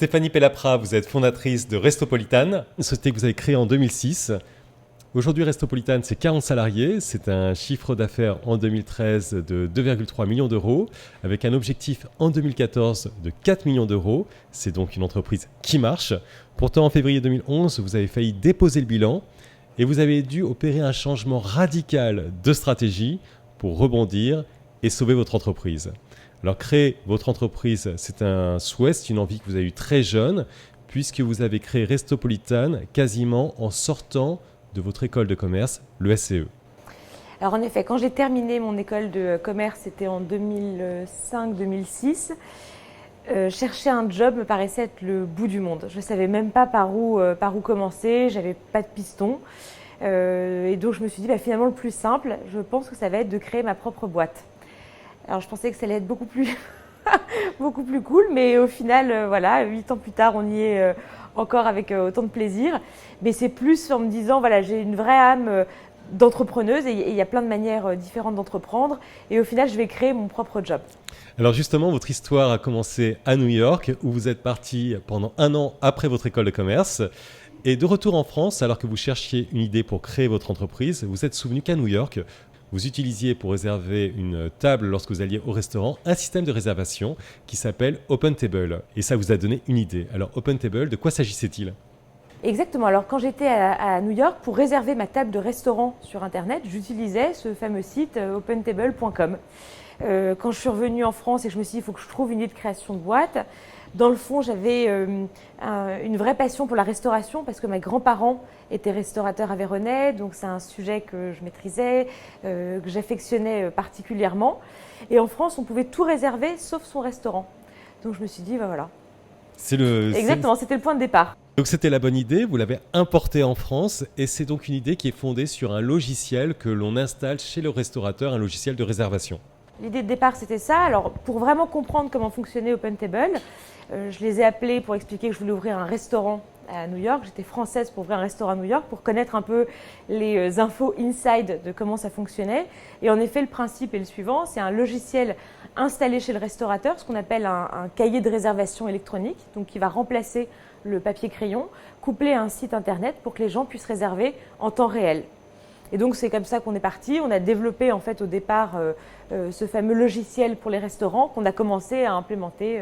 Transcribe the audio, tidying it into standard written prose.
Stéphanie Pellapra, vous êtes fondatrice de Restopolitan, une société que vous avez créée en 2006. Aujourd'hui, Restopolitan, c'est 40 salariés. C'est un chiffre d'affaires en 2013 de 2,3 millions d'euros, avec un objectif en 2014 de 4 millions d'euros. C'est donc une entreprise qui marche. Pourtant, en février 2011, vous avez failli déposer le bilan et vous avez dû opérer un changement radical de stratégie pour rebondir et sauver votre entreprise. Alors, créer votre entreprise, c'est un souhait, c'est une envie que vous avez eue très jeune, puisque vous avez créé Restopolitan quasiment en sortant de votre école de commerce, le SCE. Alors en effet, quand j'ai terminé mon école de commerce, c'était en 2005-2006, chercher un job me paraissait être le bout du monde. Je ne savais même pas par où commencer, j'avais pas de piston. Et donc je me suis dit, finalement le plus simple, je pense que ça va être de créer ma propre boîte. Alors je pensais que ça allait être beaucoup plus, beaucoup plus cool, mais au final, voilà, 8 ans plus tard, on y est encore avec autant de plaisir. Mais c'est plus en me disant, voilà, j'ai une vraie âme d'entrepreneuse et il y a plein de manières différentes d'entreprendre. Et au final, je vais créer mon propre job. Alors justement, votre histoire a commencé à New York, où vous êtes parti pendant 1 an après votre école de commerce. Et de retour en France, alors que vous cherchiez une idée pour créer votre entreprise, vous êtes souvenu qu'à New York, vous utilisiez pour réserver une table lorsque vous alliez au restaurant un système de réservation qui s'appelle OpenTable. Et ça vous a donné une idée. Alors OpenTable, de quoi s'agissait-il ? Exactement. Alors quand j'étais à New York, pour réserver ma table de restaurant sur Internet, j'utilisais ce fameux site opentable.com. Quand je suis revenue en France et que je me suis dit, il faut que je trouve une idée de création de boîte, dans le fond, j'avais une vraie passion pour la restauration parce que mes grands-parents étaient restaurateurs aveyronnais, donc c'est un sujet que je maîtrisais, que j'affectionnais particulièrement. Et en France, on pouvait tout réserver sauf son restaurant. Donc je me suis dit, voilà. Exactement, c'était le point de départ. Donc c'était la bonne idée, vous l'avez importée en France et c'est donc une idée qui est fondée sur un logiciel que l'on installe chez le restaurateur, un logiciel de réservation. L'idée de départ, c'était ça. Alors, pour vraiment comprendre comment fonctionnait OpenTable, je les ai appelés pour expliquer que je voulais ouvrir un restaurant à New York. J'étais française pour ouvrir un restaurant à New York, pour connaître un peu les infos inside de comment ça fonctionnait. Et en effet, le principe est le suivant. C'est un logiciel installé chez le restaurateur, ce qu'on appelle un cahier de réservation électronique, donc qui va remplacer le papier crayon, couplé à un site internet pour que les gens puissent réserver en temps réel. Et donc c'est comme ça qu'on est parti. On a développé en fait au départ ce fameux logiciel pour les restaurants qu'on a commencé à implémenter